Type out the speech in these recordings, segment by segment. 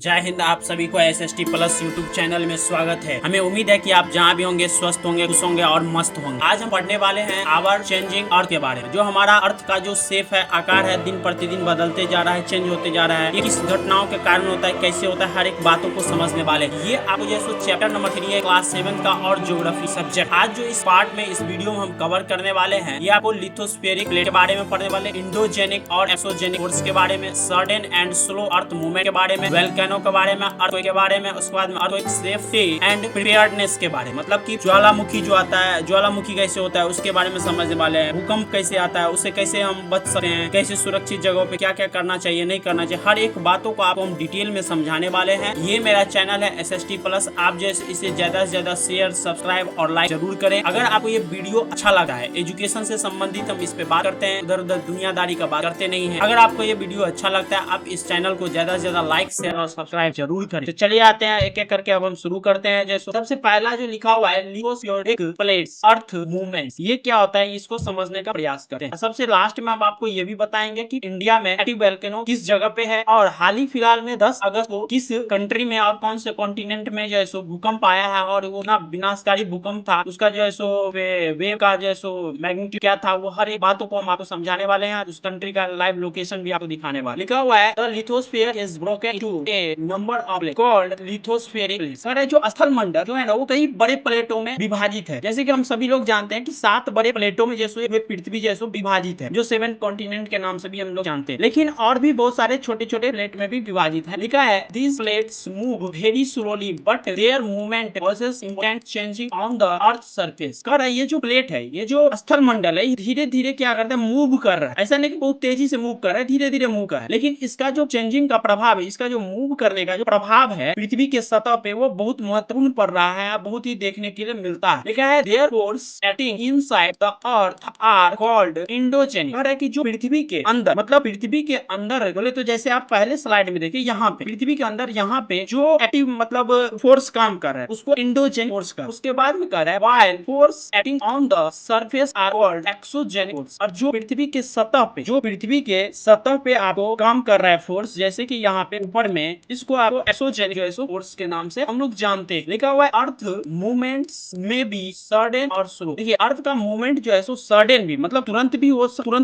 जय हिंद। आप सभी को SST प्लस यूट्यूब चैनल में स्वागत है। हमें उम्मीद है कि आप जहाँ भी होंगे स्वस्थ होंगे, खुश होंगे और मस्त होंगे। आज हम पढ़ने वाले हैं आवर चेंजिंग अर्थ के बारे में। जो हमारा अर्थ का जो शेप है, आकार है, दिन प्रतिदिन बदलते जा रहा है, चेंज होते जा रहा है। ये किस घटनाओं के कारण होता है, कैसे होता है, हर एक बातों को समझने वाले। ये आपको जैसे चैप्टर नंबर 3 है, क्लास 7 का और ज्योग्राफी सब्जेक्ट। आज जो इस पार्ट में, इस वीडियो में हम कवर करने वाले हैं, ये आपको लिथोस्फेरिक प्लेट के बारे में पढ़ने वाले, इंडोजेनिक और एक्सोजेनिक फोर्स के बारे में, sudden and slow earth movement के बारे में, वोल्केनो के बारे में, के बारे में, उसके बाद में अर्थक्वेक सेफ्टी एंड प्रिपेयर्डनेस के बारे में, मतलब कि ज्वालामुखी जो आता है, ज्वालामुखी कैसे होता है उसके बारे में समझने वाले हैं। भूकंप कैसे आता है, उससे कैसे हम बच सकते हैं, कैसे सुरक्षित जगहों पे क्या क्या करना चाहिए, नहीं करना चाहिए, हर एक बातों को आपको हम डिटेल में समझाने वाले हैं। ये मेरा चैनल है SST प्लस। आप जैसे इसे ज्यादा से ज्यादा शेयर, सब्सक्राइब और लाइक जरूर करें। अगर आपको ये वीडियो अच्छा लगा है, एजुकेशन से संबंधित हम इस पे बात करते हैं, उधर उधर दुनियादारी का बात करते नहीं है। अगर आपको ये वीडियो अच्छा लगता है, आप इस चैनल को ज्यादा से ज्यादा लाइक, शेयर और सब्सक्राइब जरूर करें। तो चलिए आते हैं एक एक करके, अब हम शुरू करते हैं। जैसे सबसे पहला जो लिखा हुआ है लिथोस्फेरिक प्लेट्स अर्थ मूवमेंट्स, ये क्या होता है, इसको समझने का प्रयास करते हैं। सबसे लास्ट में हम आपको ये भी बताएंगे कि इंडिया में एक्टिव वोल्केनो किस जगह पे है, और हाल ही फिलहाल में 10 अगस्त को किस कंट्री में और कौन से कॉन्टिनेंट में जो है सो भूकंप आया है, और वो ना विनाशकारी भूकंप था, उसका जो है सो वेव का जो है सो मैग्नीट्यूड क्या था, वो हर एक बातों को हम आपको समझाने वाले हैं। उस कंट्री का लाइव लोकेशन भी आपको दिखाने वाले। लिखा हुआ है the lithosphere is broken into A number of called lithospheric plates. Sir जो स्थल मंडल जो है ना, वो कई बड़े प्लेटों में विभाजित है। जैसे कि हम सभी लोग जानते हैं कि 7 बड़े प्लेटों में जैसे पृथ्वी जैसे विभाजित है, जो 7 कॉन्टिनेंट के नाम से भी हम लोग जानते हैं। लेकिन और भी बहुत सारे छोटे छोटे प्लेट में भी विभाजित है। लिखा है these plates move very slowly but there movement causes intense changing on the earth surface. कर ये जो प्लेट है, ये जो स्थल मंडल है, धीरे धीरे क्या करता है, मूव कर रहा है। ऐसा नहीं कि बहुत तेजी से मूव कर रहा है, धीरे धीरे मूव कर रहा है। लेकिन इसका जो चेंजिंग का प्रभाव है, इसका जो मूव करने का जो प्रभाव है पृथ्वी के सतह पे, वो बहुत महत्वपूर्ण पड़ रहा है, बहुत ही देखने के लिए मिलता है। लिखा है their force acting inside the earth are called endogenic. कह रहा है कि जो पृथ्वी के अंदर, मतलब पृथ्वी के अंदर बोले तो जैसे आप पहले स्लाइड में देखिए, यहाँ पे पृथ्वी के अंदर यहाँ पे जो एक्टिव मतलब फोर्स काम कर रहा है, उसको इंडोजेनिक फोर्स का। उसके बाद में कह रहा है while force acting on the surface are called exogenic force. और जो पृथ्वी के सतह पे, जो पृथ्वी के सतह पे आपको काम कर रहा है फोर्स, जैसे कि यहाँ पे ऊपर में, इसको आपको एक्सोजेनिक फोर्स के नाम से हम लोग जानते हैं। लिखा हुआ है अर्थ मूवमेंट्स में बी सडन और स्लो। देखिए अर्थ का मूवमेंट जो है सो सडन भी, मतलब तुरंत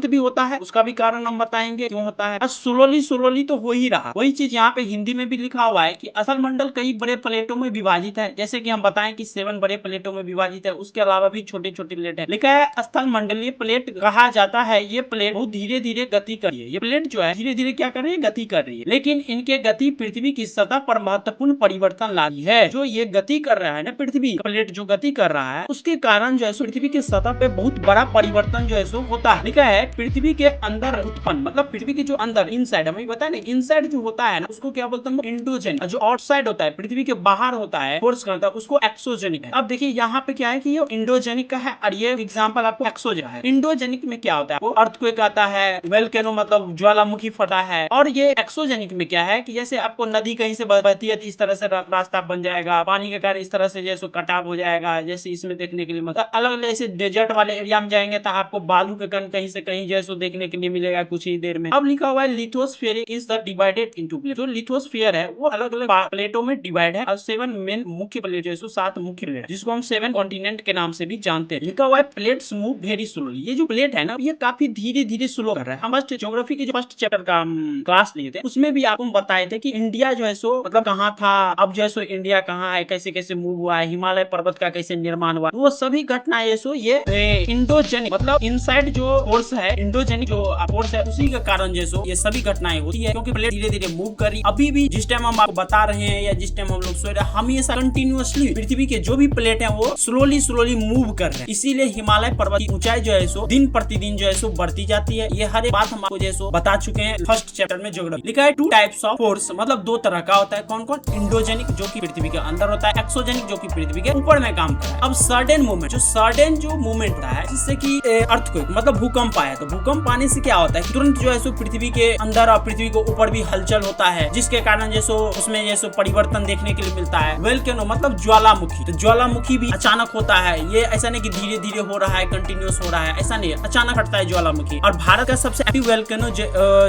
भी होता है, उसका भी कारण हम बताएंगे क्यों होता है, और स्लोली तो हो ही रहा। वही चीज यहाँ पे हिंदी में भी लिखा हुआ है कि असल मंडल कई बड़े प्लेटों में विभाजित है। जैसे कि हम बताएं कि 7 बड़े प्लेटों में विभाजित है, उसके अलावा भी छोटे छोटे प्लेट है। लिखा है स्थल मंडलीय प्लेट कहा जाता है। ये प्लेट बहुत धीरे धीरे गति कर रही है। ये प्लेट जो है धीरे धीरे क्या कर रही है, गति कर रही है। लेकिन इनके गति पृथ्वी की सतह पर महत्वपूर्ण परिवर्तन लाई है। जो ये गति कर रहा है ना, पृथ्वी प्लेट जो गति कर रहा है, उसके कारण जो है पृथ्वी की सतह पे बहुत बड़ा परिवर्तन जो है सो होता है। लिखा है पृथ्वी के अंदर उत्पन्न, मतलब पृथ्वी के जो अंदर इनसाइड, हमें बताया ना, इनसाइड जो होता है ना, उसको क्या बोलते हैं, इंडोजेनिक। जो आउटसाइड होता है, पृथ्वी के बाहर होता है, फोर्स करता है, उसको एक्सोजेनिक है। अब देखिए यहाँ पे क्या है कि ये इंडोजेनिक का है, और ये एग्जांपल आपको एक्सोजेनिक है। इंडोजेनिक में क्या होता है, वो अर्थक्वेक आता है, वोल्केनो मतलब ज्वालामुखी फटा है। और ये एक्सोजेनिक में क्या है कि जैसे आपको नदी कहीं से बहती है, इस तरह से रास्ता बन जाएगा, पानी के कारण इस तरह से जैसे कटाव हो जाएगा। जैसे इसमें देखने के लिए मतलब अलग अलग ऐसे डेजर्ट वाले एरिया में जाएंगे तो आपको बालू के कण कहीं से कहीं जैसे देखने के लिए मिलेगा कुछ ही देर में। अब लिखा हुआ है lithospheric is the divided into plate. जो लिथोस्फीयर है वो अलग अलग प्लेटों में डिवाइड है, और 7 मेन मुख्य प्लेट जैसे 7 मुख्य प्लेट, जिसको हम 7 कॉन्टिनेंट के नाम से भी जानते हैं। लिखा हुआ है प्लेट्स मूव वेरी स्लोली। ये जो प्लेट है ना, ये काफी धीरे धीरे स्लो कर रहा है। हम ज्योग्राफी के जो फर्स्ट चैप्टर का क्लास लिए थे, उसमें भी आपको बताए थे कि इंडिया जो है सो मतलब कहाँ था, अब जो है सो इंडिया कहाँ है, कैसे कैसे मूव हुआ है, हिमालय पर्वत का कैसे निर्माण हुआ, वो सभी घटनाएं सो ये इंडोजेनिक मतलब इनसाइड जो फोर्स है, इंडोजेनिक जो फोर्स है, उसी के कारण जो सो ये सभी घटनाएं होती है। क्योंकि प्लेट धीरे धीरे मूव कर रही। अभी भी जिस टाइम हम आपको बता रहे हैं या जिस टाइम हम लोग सो रहे हैं, हमेशा कंटिन्यूअसली पृथ्वी के जो भी प्लेट है वो स्लोली मूव कर रहे हैं। इसीलिए हिमालय पर्वत की ऊंचाई जो है सो दिन प्रतिदिन जो है सो बढ़ती जाती है। ये हर एक बात हम आपको जो है सो बता चुके हैं फर्स्ट चैप्टर में ज्योग्राफी। लिखा है 2 टाइप्स ऑफ फोर्स, मतलब 2 तरह का होता है। कौन कौन, इंडोजेनिक जो कि पृथ्वी के अंदर होता है, एक्सोजेनिक जो कि पृथ्वी के ऊपर में काम करता है। अब सडन मूवमेंट, जो सडन जो मूवमेंट होता है, जिससे कि अर्थक्वेक मतलब भूकंप आया, तो भूकंप आने से क्या होता है, तुरंत जो है सो पृथ्वी के अंदर और पृथ्वी के ऊपर भी हलचल होता है, जिसके कारण जैसे उसमें जैसे परिवर्तन देखने के लिए मिलता है। वोल्केनो मतलब ज्वालामुखी, तो ज्वालामुखी भी अचानक होता है। ये ऐसा नहीं कि धीरे धीरे हो रहा है, कंटिन्यूस हो रहा है, ऐसा नहीं, अचानक हटता है ज्वालामुखी। और भारत का सबसे एक्टिव वोल्केनो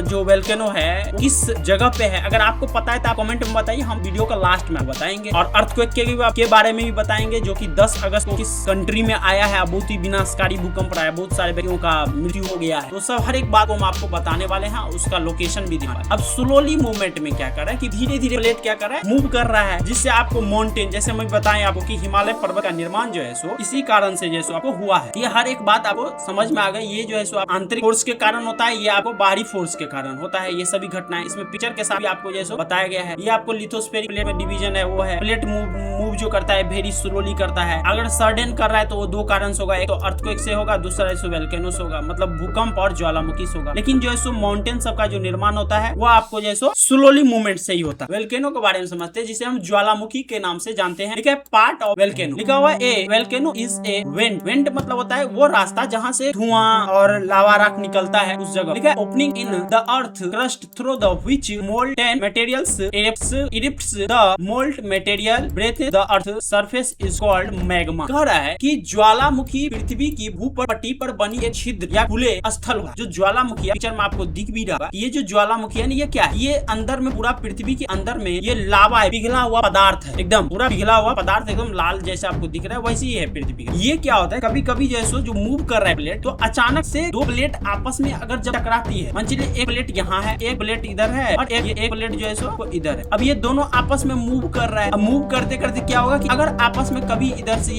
जो वोल्केनो है किस जगह पे है, अगर आपको पता है तो आप कमेंट में बताइए, हम वीडियो का लास्ट में बताएंगे। और अर्थक्वेक के बारे में भी बताएंगे, जो कि 10 अगस्त को किस कंट्री में आया है, बहुत ही विनाशकारी भूकंप आया, बहुत सारे व्यक्तियों का मृत्यु हो गया है। तो सब हर एक बात को हम आपको बताने वाले हैं, उसका लोकेशन भी दिखा। अब स्लोली मूवमेंट में क्या कर रहा है कि धीरे धीरे प्लेट क्या कर रहा है, मूव कर रहा है, जिससे आपको माउंटेन, जैसे हम बताएं आपको कि हिमालय पर्वत का निर्माण जो है सो इसी कारण से जैसे आपको हुआ है। ये हर एक बात आपको समझ में आ गई। ये जो है सो आंतरिक फोर्स के कारण होता है, ये आपको बाहरी फोर्स के कारण होता है। ये सभी घटनाएं इसमें पिक्चर के साथ आपको जैसे बताया गया है। ये आपको लिथोस्फेरिक प्लेट में डिवीजन है, वो है प्लेट मूव जो करता है वेरी स्लोली करता है। अगर सडन कर रहा है तो वो दो कारण से होगा, एक तो अर्थक्वेक से होगा, दूसरा है वोल्केनो से होगा, मतलब भूकंप और ज्वालामुखी से होगा। लेकिन जो है सो माउंटेन सब का जो निर्माण होता है वो आपको जैसे स्लोली मूवमेंट से ही होता है। वोल्केनो के बारे में समझते हैं, जिसे हम ज्वालामुखी के नाम से जानते हैं। ठीक है, पार्ट ऑफ वोल्केनो लिखा हुआ है। Volcano is a went. Went मतलब होता है वो रास्ता जहाँ से धुआं और लावा राख निकलता है, उस जगह। लिखा है opening in the earth crust through the which molten materials erupts the molt material breath the earth surface is called magma. कह रहा है कि ज्वालामुखी पृथ्वी की भूपट्टी पर बनी एक छिद्र या खुले स्थल हुआ। जो ज्वालामुखी पिक्चर में आपको दिख भी रहा है, ये जो ज्वालामुखी है, ये क्या है, ये अंदर में पूरा पृथ्वी के अंदर में ये लावा है, पिघला हुआ पदार्थ है, एकदम पूरा पिघला हुआ पदार्थ, एकदम लाल जैसे आपको दिख रहा है, वैसे ही है पृथ्वी। ये क्या होता है, कभी कभी जैसे जो मूव कर रहा है प्लेट, तो अचानक से दो प्लेट आपस में अगर जब टकराती है, मान चलिए एक प्लेट यहाँ है, एक प्लेट इधर है, और एक प्लेट जो है सो इधर है। अब ये दोनों आपस में मूव कर रहा है। अब मूव करते करते क्या होगा कि अगर आपस में कभी इधर से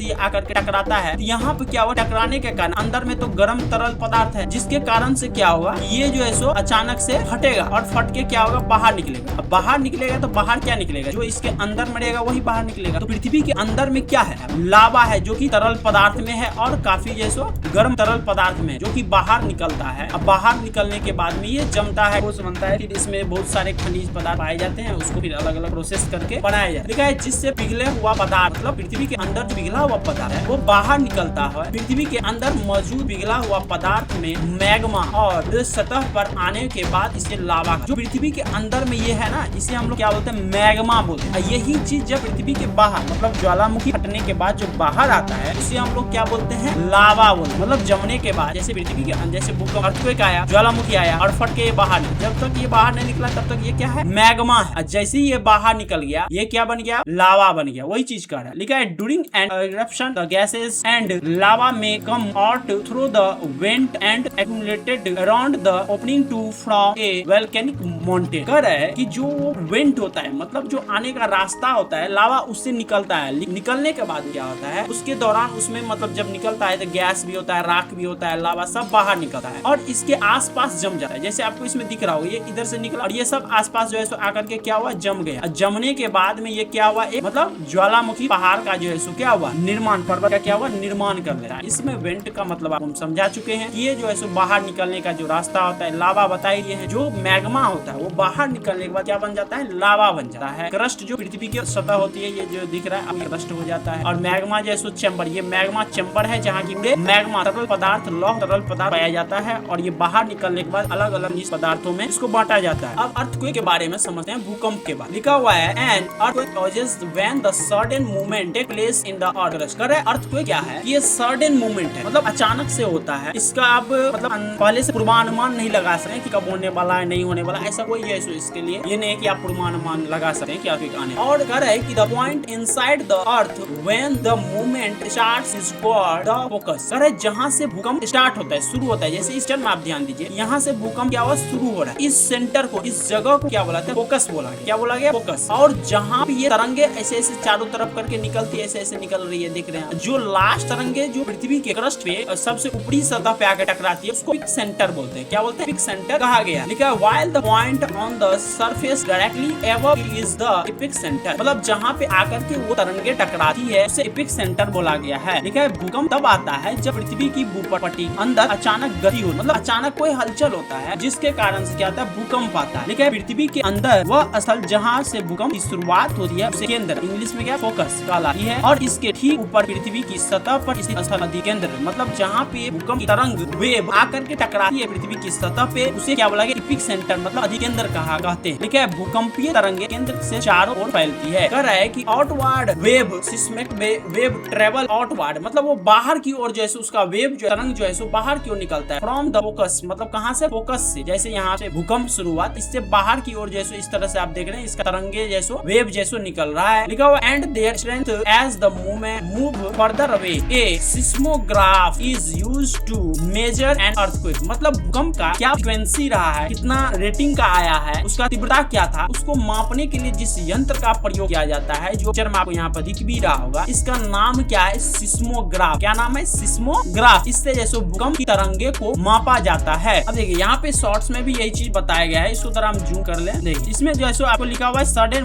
ये आकर के टकराता है, तो यहाँ पे क्या होगा, टकराने के कारण अंदर में तो गर्म तरल पदार्थ है, जिसके कारण से क्या होगा, ये जो है सो अचानक से फटेगा और फट के क्या होगा, बाहर निकलेगा। अब बाहर निकलेगा तो बाहर क्या निकलेगा, जो इसके अंदर में रहेगा वही बाहर निकलेगा। तो पृथ्वी के अंदर में क्या है, लावा है, जो कि तरल पदार्थ में है और काफी जैसो गर्म तरल पदार्थ में, जो कि बाहर निकलता है। अब बाहर निकलने के बाद में ये जमता है, ठोस बनता है, फिर इसमें बहुत सारे खनिज पदार्थ पाए जाते हैं, उसको फिर अलग अलग प्रोसेस करके बनाया जाता है। ठीक है, जिससे पिघले हुआ पदार्थ, मतलब पृथ्वी के अंदर जो पिघला हुआ पदार्थ है वो बाहर निकलता है। पृथ्वी के अंदर मौजूद पिघला हुआ पदार्थ में मैग्मा और सतह पर आने के बाद इसे लावा, जो पृथ्वी के अंदर में ये है ना, इसे हम लोग क्या बोलते हैं, मैग्मा बोलते हैं। यही चीज जब पृथ्वी के बाहर, मतलब ज्वालामुखी फटने के बाद जो बाहर आता है, उसे हम लोग क्या बोलते हैं, लावा बोलते हैं। मतलब जमने के बाद, जैसे पृथ्वी के अंदर से भूकंप, अर्थक्वेक आया, ज्वालामुखी आया और फट के ये बाहर निकला। जब तक ये बाहर नहीं निकला तब तक ये क्या है, मैग्मा है। जैसे ही ये बाहर निकल गया, ये क्या बन गया, लावा बन गया। वही चीज का है, लिखा है during an eruption the gases and lava may come out through the vent and accumulated around the opening to from a volcanic mountain. कह रहा है कि जो वेंट होता है, मतलब जो आने का रास्ता होता है, लावा उससे निकलता है। निकलने के बाद क्या होता है, उसके दौरान उसमें मतलब जब निकलता है तो गैस भी होता है, राख भी होता है, लावा सब बाहर निकलता है और इसके आसपास जम जाता है। जैसे आपको इसमें दिख रहा हो, ये इधर से निकला और ये सब आसपास जो है सो आकर के क्या हुआ, जम गया। जमने के बाद में ये क्या हुआ, एक मतलब ज्वालामुखी पहाड़ का जो है सो क्या हुआ, निर्माण, पर्वत का क्या हुआ, निर्माण कर लेता है। इसमें वेंट का मतलब आप हम समझा चुके हैं। ये जो है सो बाहर निकलने का जो रास्ता होता है, लावा बताई दिए हैं। जो मैग्मा होता है वो बाहर निकलने के बाद क्या बन जाता है, लावा बन जाता है। क्रस्ट जो पृथ्वी की सतह होती है, ये जो दिख रहा है अब क्रस्ट हो जाता है। और मैग्मा जो है सो चैम्बर, ये मैग्मा चैम्बर है जहाँ की मैग्मा तरल पदार्थ, लौह तरल पदार्थ पाया जाता है और ये बाहर निकलने के बाद अलग अलग पदार्थों में इसको बांटा जाता है। अब अर्थक्वेक के बारे में समझते हैं, भूकंप के बाद लिखा हुआ है and earthquake causes when the sudden movement take place in the earth crust. कर अर्थक्वेक क्या है, ये सडन मूवमेंट है, मतलब अचानक से होता है। इसका आप मतलब पहले से पूर्वानुमान नहीं लगा सकते कि कब होने वाला है, नहीं होने वाला, ऐसा कोई है इसके लिए ये नहीं है कि आप पूर्वानुमान लगा सकते हैं कि अर्थक्वेक आने। और कह रहा है कि the point inside the earth when the movement starts is called the focus. कह रहा है जहां से भूकंप स्टार्ट होता है, शुरू होता है, जैसे इस चरण में आप ध्यान दीजिए, यहाँ से भूकंप क्या हुआ, शुरू हो रहा है। इस सेंटर को, इस जगह को क्या बोला था, फोकस बोला गया। क्या बोला गया, फोकस। और जहाँ भी ये तरंगे ऐसे ऐसे चारों तरफ करके निकलती है, ऐसे ऐसे निकल रही है, दिख रहे हैं। जो लास्ट तरंगे जो पृथ्वी के क्रस्ट पे सबसे ऊपरी सतह पे आकर टकराती है, उसको पिक सेंटर बोलते हैं। क्या बोलते हैं, पिक सेंटर कहा गया। लिखा है while the point on the surface directly above is the epic centre, मतलब जहाँ पे आकर के वो तरंगे टकराती है उसे एपिक सेंटर बोला गया है। लिखा है भूकंप तब आता है जब पृथ्वी की भूपट्टी अंदर अचानक गति हो, मतलब अचानक कोई हलचल होता है, जिसके कारण से क्या होता है, भूकंप आता है। लिखा है पृथ्वी के अंदर वह स्थल जहाँ से भूकंप की शुरुआत होती है उसे केंद्र, इंग्लिश में क्या, फोकस कहलाती है। और इसके ठीक ऊपर पृथ्वी की सतह पर स्थित स्थल अधिकेंद्र, मतलब जहाँ पे भूकंप की तरंग वेव आकर के टकराती है पृथ्वी की सतह पे, उसे क्या बोला गया, एपिक सेंटर, मतलब अधिकेंद्र कहते हैं। लिखा है भूकंपीय तरंगे केंद्र से चारों ओर फैलती है। कह रहा है कि outward wave seismic wave travel outward, मतलब वो बाहर की ओर जैसे उसका वेव जो तरंग जो है सो बाहर की ओर निकलता है। फ्रॉम द फोकस, मतलब कहाँ से, फोकस से। जैसे यहाँ से भूकंप शुरुआत, इससे बाहर की ओर जैसे इस तरह से आप देख रहे हैं, इसका तरंगे जैसो वेव जैसो निकल रहा है। लिखा हुआ and their strength as the movement move further away a seismograph is used to measure an earthquake. मतलब भूकंप का क्या फ्रीक्वेंसी रहा है, कितना रेटिंग का आया है, उसका तीव्रता क्या था, उसको मापने के लिए जिस यंत्र का प्रयोग किया जाता है, जो पिक्चर में आपको यहाँ पर दिख भी रहा होगा, इसका नाम क्या है, सिस्मोग्राफ। क्या नाम है, सिस्मोग्राफ। इससे जैसे भूकंप की तरंगे को मापा जाता है। अब देखिए यहाँ पे शॉर्ट्स में भी यही चीज बताया गया है, इसको तरह हम जूम कर ले। देखिए इसमें जैसे आपको लिखा हुआ है sudden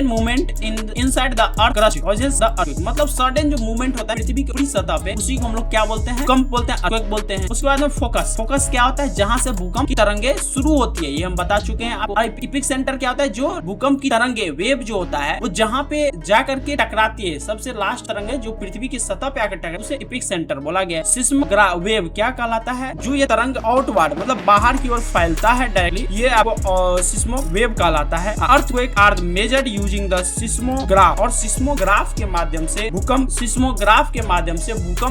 movement inside the earth crust causes the earthquake. मतलब सडन जो मूवमेंट होता है पृथ्वी की सतह पे, उसी को हम लोग क्या बोलते हैं, भूकंप बोलते हैं, अर्थक्वेक बोलते हैं। उसके बाद में फोकस क्या होता है, जहां से भूकंप की तरंगे शुरू होती है, ये हम बता चुके हैं आपको। एपिक सेंटर क्या होता है, जो भूकंप की तरंगे वेव जो होता है वो जहां पे जा करके टकराती है, सबसे लास्ट तरंगे जो पृथ्वी की सतह पे आकर टकराती है, उसे एपिक सेंटर बोला गया है। सिस्मोग्राफ वेव क्या कहलाता है, जो ये तरंग आउटवर्ड मतलब बाहर की ओर फैलता है डायरेक्टली, ये आपको सिस्मो वेव कहलाता है। Earthquake are measured using the seismograph. और सिस्मोग्राफ के माध्यम से भूकंप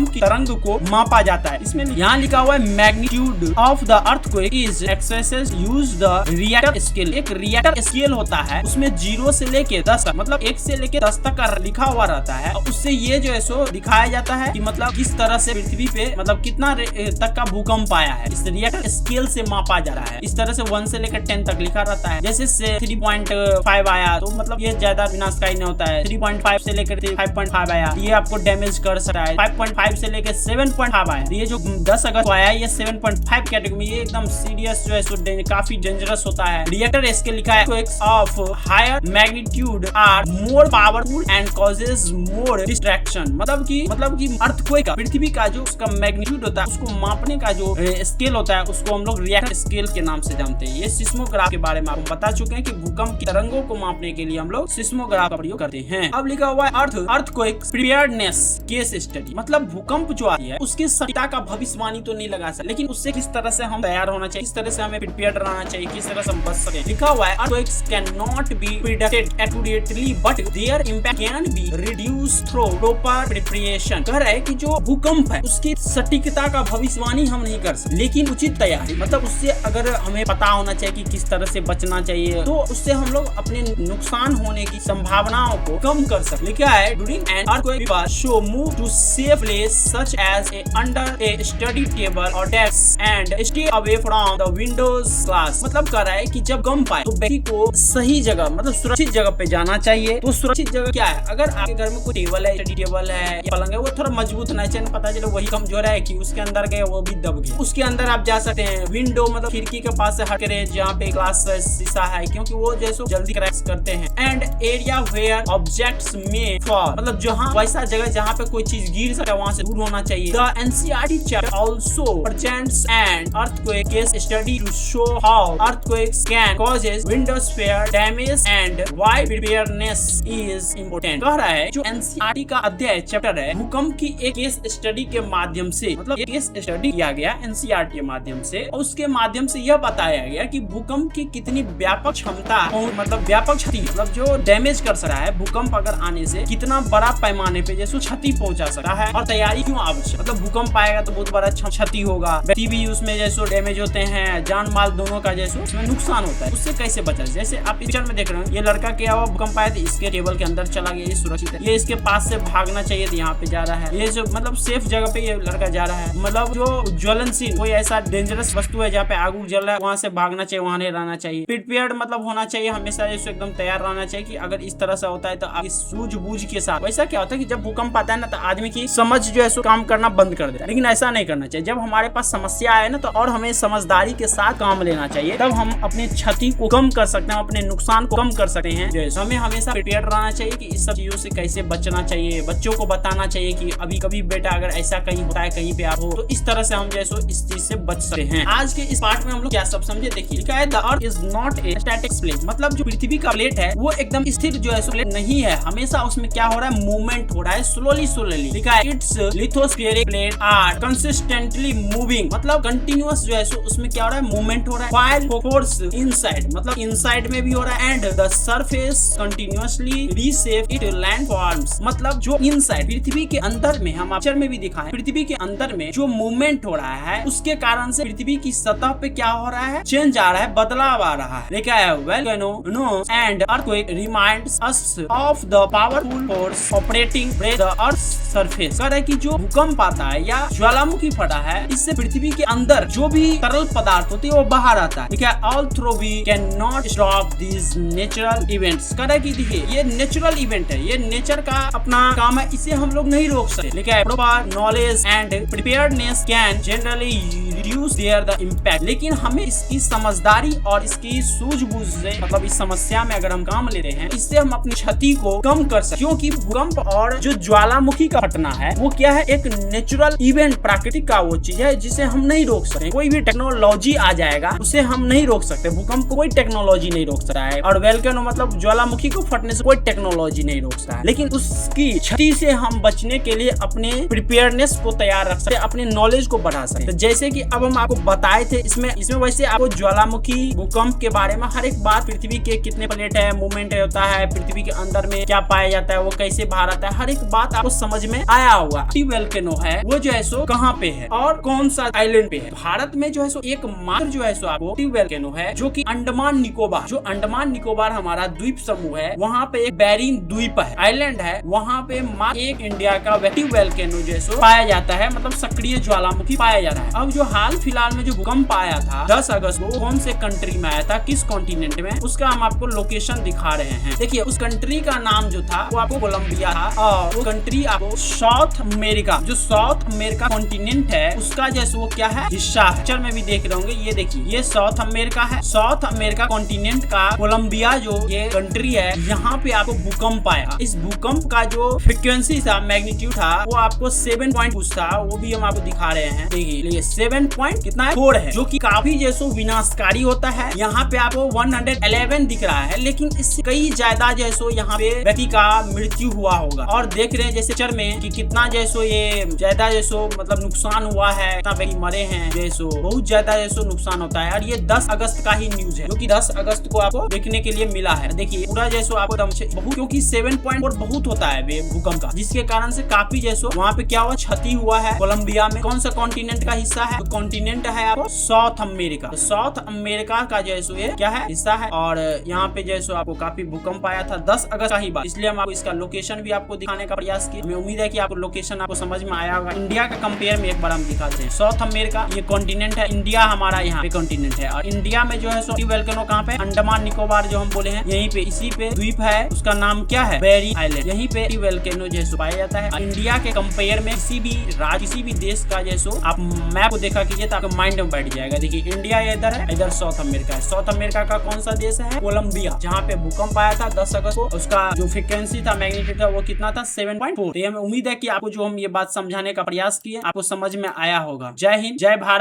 की तरंग को मापा जाता है। इसमें यहाँ लिखा हुआ है magnitude of the earthquake is access use the Richter scale. एक रिएक्टर स्केल होता है, उसमें 0 से लेके 10 तक, मतलब 1 से लेके 10 तक का लिखा हुआ रहता है। और उससे ये जो है सो दिखाया जाता है कि मतलब किस तरह से पृथ्वी पे मतलब कितना तक का भूकंप आया है, इस रिएक्टर स्केल से मापा जा रहा है। इस तरह से 1 से लेकर 10 तक लिखा रहता है। जैसे 3.5 आया तो मतलब ये ज्यादा विनाशकारी नहीं होता है। 3.5 से लेकर 5.5 आया, ये आपको डैमेज कर सकता है। 5.5 से लेकर 7.5 आया, ये जो 10 अगस्त आया ये 7.5 कैटेगरी में, ये एकदम सीरियस जो है सो काफी डेंजरस होता है। रिएक्टर स्केल लिखा है of higher magnitude are more powerful and causes more destruction. मतलब कि अर्थक्वेक का पृथ्वी का जो उसका मैग्नीट्यूड होता है, उसको मापने का जो स्केल होता है, उसको हम लोग रिएक्टर स्केल के नाम से जानते हैं। ये सिस्मोग्राफ के बारे में आपको बता चुके हैं कि भूकंप की तरंगों को मापने के लिए हम लोग सिस्मोग्राफ का प्रयोग करते हैं। अब लिखा हुआ है अर्थक्वेक प्रिपेयर्डनेस केस स्टडी। मतलब भूकंप जो आती है उसकी सटीकता का भविष्यवाणी तो नहीं लगा सकते, लेकिन उससे किस तरह से हम तैयार होना चाहिए, किस तरह से हमें प्रिपेयर्ड रहना चाहिए, किस तरह से हम बच सके। लिखा हुआ है earthquakes cannot be predicted accurately but their impact can be reduced through proper preparation। कह रहा है कि जो भूकंप है उसकी सटीकता का भविष्यवाणी हम नहीं कर सकते, लेकिन उचित तैयारी, मतलब उससे अगर हमें पता होना चाहिए कि किस तरह से बचना चाहिए, तो उससे हम लोग अपने नुकसान होने की संभावनाओं को कम कर सकते। लिखा है during an earthquake people should move to safe place such as under a study table or desk and stay away from the windows glass। मतलब कह रहा है कि जब कम पाए तो व्यक्ति को सही जगह मतलब सुरक्षित जगह पे जाना चाहिए। तो सुरक्षित जगह क्या है, अगर आपके घर में कोई टेबल है, स्टडी टेबल है या पलंग है, वो थोड़ा मजबूत होना चाहिए, पता चले वही कमजोर है कि उसके अंदर गए वो भी दब गए, उसके अंदर आप जा सकते हैं। विंडो मतलब खिड़की के पास से हट करे जहाँ पे ग्लास शीशा है, क्योंकि वो जैसे जल्दी क्रैक्स करते हैं। एंड एरिया वेयर ऑब्जेक्ट्स में फॉल, मतलब जहाँ वैसा जगह जहाँ पे कोई चीज गिर सके वहाँ से दूर होना चाहिए। The NCERT chapter also presents an earthquake case study to show how earthquakes can causes widespread damage and why preparedness is important. कह रहा है जो एनसीईआरटी का अध्याय चैप्टर है, भूकंप की एक केस स्टडी के माध्यम से, मतलब एक केस स्टडी किया गया एनसीईआरटी के माध्यम से, और उसके माध्यम से यह बताया गया कि भूकंप की कितनी व्यापक क्षमता और मतलब व्यापक क्षति, मतलब जो डैमेज कर सकता है भूकंप अगर आने से, कितना बड़ा पैमाने पे जैसे क्षति पहुंचा सकता है, और तैयारी क्यों आवश्यक। मतलब भूकंप आएगा तो बहुत बड़ा क्षति होगा, व्यक्ति भी उसमें जैसे डैमेज होते हैं, जान माल दोनों का जैसे उसमें नुकसान होता है। उससे कैसे बचा, जैसे आप पिक्चर में देख रहे हैं, ये लड़का क्या हुआ, भूकंप आया तो इसके टेबल के अंदर चला गया, ये सुरक्षित है। ये इसके पास से भागना चाहिए तो यहाँ पे जा रहा है, ये जो मतलब सेफ जगह पे ये लड़का जा रहा है। मतलब जो ज्वलनशील कोई ऐसा डेंजरस वस्तु है जहाँ पे आग जल रहा है, वहाँ से भागना चाहिए, वहाँ नहीं रहना चाहिए। प्रिपेयर्ड मतलब होना चाहिए, हमेशा जैसे एकदम तैयार रहना चाहिए कि अगर इस तरह से होता है तो आप सूझबूझ के साथ। वैसा क्या होता है कि जब भूकंप आता है ना तो आदमी की समझ जो है काम करना बंद कर देता है, लेकिन ऐसा नहीं करना चाहिए। जब हमारे पास समस्या आए ना तो और हमें समझदारी के साथ काम लेना चाहिए, तब हम अपनी क्षति को कम कर सकते हैं, अपने नुकसान को कम कर सकते हैं। जैसे हमें हमेशा प्रिपेयर रहना चाहिए कि इस सब चीजों से कैसे बचना चाहिए, बच्चों को बताना चाहिए कि अभी कभी बेटा अगर ऐसा कहीं होता है, कहीं पे आप हो, तो इस तरह से हम जैसे इस चीज से बच सकते हैं। आज के इस पार्ट में हम लोग क्या सब समझे, देखिए लिखा है the earth is not a static plate. मतलब जो पृथ्वी का प्लेट है वो एकदम स्थिर जो है प्लेट नहीं है, हमेशा उसमें क्या हो रहा है, मूवमेंट हो रहा है, स्लोली स्लोली। लिखा है its lithospheric plate are consistently moving. मतलब कंटिन्यूअस जो है उसमें क्या हो रहा है, मूवमेंट हो रहा है। व्हाइल फोर्स इनसाइड, मतलब इनसाइड में भी हो रहा है, and the surface continuously reshape it landforms. मतलब जो इनसाइड पृथ्वी के अंदर में, हम पिक्चर में भी दिखाएं, पृथ्वी के अंदर में जो मूवमेंट हो रहा है उसके कारण से पृथ्वी की सतह पे क्या हो रहा है, चेंज जा रहा है, बदलाव आ रहा है। देखा है volcano and earthquake reminds us of the powerful force operating the earth surface. कह रहे कि जो भूकंप आता है या ज्वालामुखी फटा है, इससे पृथ्वी के अंदर जो भी तरल पदार्थ होती है वो बाहर आता है। देखिए although we can not stop this natural events. कह रहे कि देखिए ये नेचुरल इवेंट है, ये नेचर का अपना काम है, इसे हम लोग नहीं रोक सकते। लेकिन proper knowledge and preparedness can generally reduce there the impact. लेकिन हमें इसकी समझदारी और इसकी सूझबूझ से, मतलब इस समस्या में अगर हम काम ले रहे हैं, इससे हम अपनी क्षति को कम कर सकते। क्योंकि भूकंप और जो ज्वालामुखी का फटना है वो क्या है, एक नेचुरल इवेंट, प्राकृतिक का वो चीज है जिसे हम नहीं रोक सकते। कोई भी टेक्नोलॉजी आ जाएगा उसे हम नहीं रोक सकते। भूकंप को कोई टेक्नोलॉजी नहीं रोक सकता है, और वोल्केनो मतलब ज्वालामुखी को फटने से कोई टेक्नोलॉजी नहीं रोक सकता है। लेकिन उसकी क्षति से हम बचने के लिए अपने प्रिपेयरनेस को तैयार रख सकते, अपने नॉलेज को बढ़ा सकते। तो जैसे कि अब हम आपको बताए थे, इसमें वैसे आपको ज्वालामुखी भूकंप के बारे में हर एक बात, पृथ्वी के कितने प्लेट है, मूवमेंट होता है, पृथ्वी के अंदर में क्या पाया जाता है, वो कैसे बाहर आता है, हर एक बात आपको समझ में आया होगा। वोल्केनो है वो जो है सो कहाँ पे है और कौन सा आइलैंड पे है। भारत में जो है सो एकमात्र जो है सो आपको वोल्केनो है जो कि अंडमान निकोबार, जो अंडमान निकोबार हमारा द्वीप समूह है, वहाँ पे एक बैरिन द्वीप है, आइलैंड है, वहाँ पे मात्र एक इंडिया का वोल्केनो जो है सो पाया जाता है, मतलब सक्रिय ज्वालामुखी पाया जा रहा है। अब जो हाल फिलहाल में जो भूकंप आया था 10 अगस्त को, कौन से कंट्री में आया था, किस कॉन्टिनेंट में, उसका हम आपको लोकेशन दिखा रहे हैं। देखिए उस कंट्री का नाम जो था वो आपको कोलंबिया था, और वो कंट्री आपको साउथ अमेरिका, जो साउथ अमेरिका कॉन्टिनेंट है उसका जैसे वो क्या है, हिस्सा है। पिक्चर में भी देख रहे होंगे, ये देखिए ये साउथ अमेरिका है। साउथ अमेरिका कॉन्टिनेंट का कोलंबिया जो ये कंट्री है, यहाँ पे आपको भूकंप आया। इस भूकंप का जो फ्रीक्वेंसी था, मैग्नीट्यूड था, वो आपको 7 पॉइंट कुछ था, वो भी हम आपको दिखा रहे हैं। देखिए 7 पॉइंट कितना है, 4 है, जो कि काफी जैसो विनाशकारी होता है। यहाँ पे आपको 111 दिख रहा है, लेकिन इससे कई ज्यादा जैसो यहाँ पे व्यक्ति का मृत्यु हुआ होगा। और देख रहे हैं जैसे पिक्चर में कि कितना जैसो ये ज्यादा जैसो मतलब नुकसान हुआ है, कितना व्यक्ति मरे हैं, जैसो बहुत ज्यादा जैसो नुकसान होता है। और ये 10 अगस्त का ही न्यूज है, जो कि 10 अगस्त को आपको देखने के लिए मिला है। देखिए पूरा जैसो आपको बहुत, क्योंकि 7.4 बहुत होता है भूकंप का, जिसके कारण से काफी जैसो वहाँ पे क्या हुआ, क्षति हुआ है। कोलंबिया में कौन सा कॉन्टिनेंट का हिस्सा है, तो कॉन्टिनेंट है आपको साउथ अमेरिका। तो साउथ अमेरिका का जैसो ये क्या है, हिस्सा है। और यहाँ पे जैसो आपको काफी भूकंप आया था 10 अगस्त का ही बात, इसलिए हम आपको इसका लोकेशन भी आपको दिखाने का प्रयास किया। हमें उम्मीद है कि आपको लोकेशन आपको समझ में आया होगा। इंडिया का कंपेयर में एक बार हम दिखाते हैं। साउथ अमेरिका ये कॉन्टिनेंट है, इंडिया हमारा यहाँ पे कॉन्टिनेंट है, और इंडिया में जो है सो वोल्केनो कहाँ पे, अंडमान निकोबार जो हम बोले हैं, यहीं पे इसी पे द्वीप है, उसका नाम क्या है, बेरी आइलैंड। यहीं पे वोल्केनो जो है पाया जाता है। इंडिया के कंपेयर में किसी भी राज्य, किसी भी देश का जैसो आप मैप को देखा कीजिए तो आपके माइंड में बैठ जाएगा। देखिए इंडिया इधर है, इधर साउथ अमेरिका है। साउथ अमेरिका का कौन सा देश है, कोलंबिया, जहाँ पे भूकंप आया था 10 अगस्त को। उसका जो फ्रीक्वेंसी था, मैग्नीट्यूड था, वो कितना था, 7.4। तो हमें उम्मीद है कि आपको जो हम ये बात समझाने का प्रयास किए आपको समझ में आया होगा। जय हिंद, जय भारत।